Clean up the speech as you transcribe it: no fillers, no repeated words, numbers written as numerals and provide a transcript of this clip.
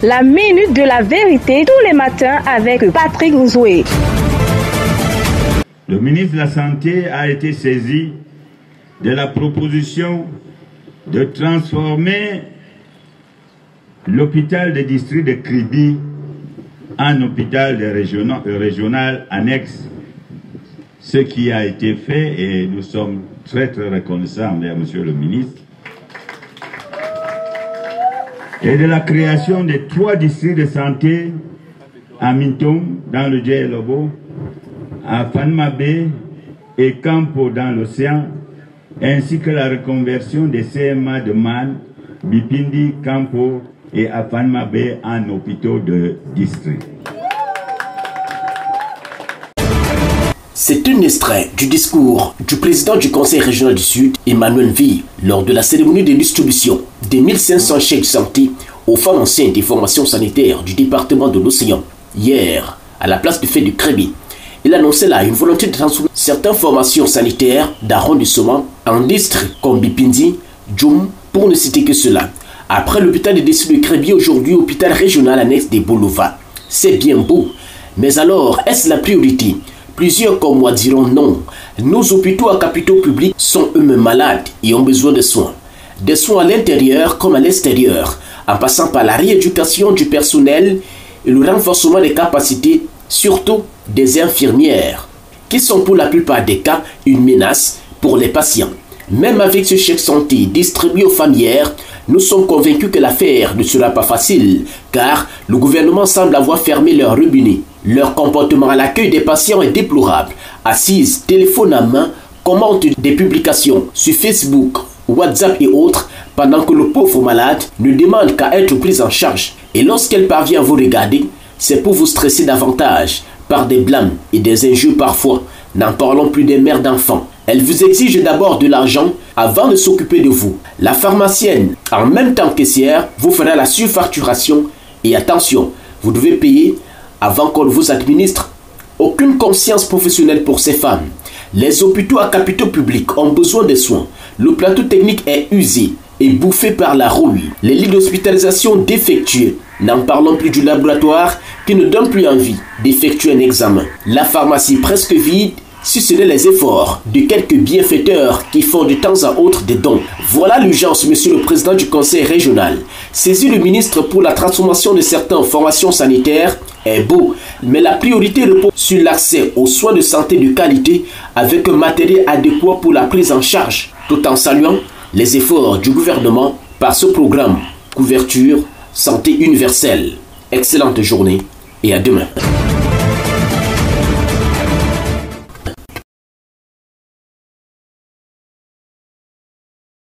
La minute de la vérité tous les matins avec Patrick Nzoué. Le ministre de la Santé a été saisi de la proposition de transformer l'hôpital de district de Kribi en hôpital régional annexe. Ce qui a été fait et nous sommes très reconnaissants envers Monsieur le ministre. Et de la création de 3 districts de santé à Mintom, dans le Djé-Lobo, à Fanmabé et Campo dans l'océan, ainsi que la reconversion des CMA de Man, Bipindi, Campo et à Fanmabé en hôpitaux de district. C'est un extrait du discours du président du Conseil régional du Sud, Emmanuel Vie, lors de la cérémonie de distribution des 1500 chèques santé aux femmes enceintes des formations sanitaires du département de l'Océan. Hier, à la place du fait du Kribi, il annonçait là une volonté de transformer certaines formations sanitaires d'arrondissement en districts comme Bipindi, Djoum, pour ne citer que cela. Après l'hôpital de district de Kribi, aujourd'hui hôpital régional annexe des Bolova. C'est bien beau, mais alors est-ce la priorité? Plusieurs comme moi diront non. Nos hôpitaux à capitaux publics sont eux-mêmes malades et ont besoin de soins. Des soins à l'intérieur comme à l'extérieur, en passant par la rééducation du personnel et le renforcement des capacités, surtout des infirmières, qui sont pour la plupart des cas une menace pour les patients. Même avec ce chèque santé distribué aux familles, nous sommes convaincus que l'affaire ne sera pas facile, car le gouvernement semble avoir fermé leur robinet. Leur comportement à l'accueil des patients est déplorable. Assises, téléphone à main, commentent des publications sur Facebook, WhatsApp et autres, pendant que le pauvre malade ne demande qu'à être pris en charge. Et lorsqu'elle parvient à vous regarder, c'est pour vous stresser davantage, par des blâmes et des injures parfois. N'en parlons plus des mères d'enfants. Elle vous exige d'abord de l'argent avant de s'occuper de vous. La pharmacienne, en même temps caissière, vous fera la surfacturation. Et attention, vous devez payer avant qu'on vous administre. Aucune conscience professionnelle pour ces femmes. Les hôpitaux à capitaux publics ont besoin de soins. Le plateau technique est usé et bouffé par la rouille. Les lits d'hospitalisation défectueux. N'en parlons plus du laboratoire qui ne donne plus envie d'effectuer un examen. La pharmacie presque vide, si ce n'est les efforts de quelques bienfaiteurs qui font de temps à autre des dons. Voilà l'urgence, monsieur le président du conseil régional. Saisir le ministre pour la transformation de certaines formations sanitaires est beau, mais la priorité repose sur l'accès aux soins de santé de qualité avec un matériel adéquat pour la prise en charge, tout en saluant les efforts du gouvernement par ce programme Couverture Santé Universelle. Excellente journée et à demain.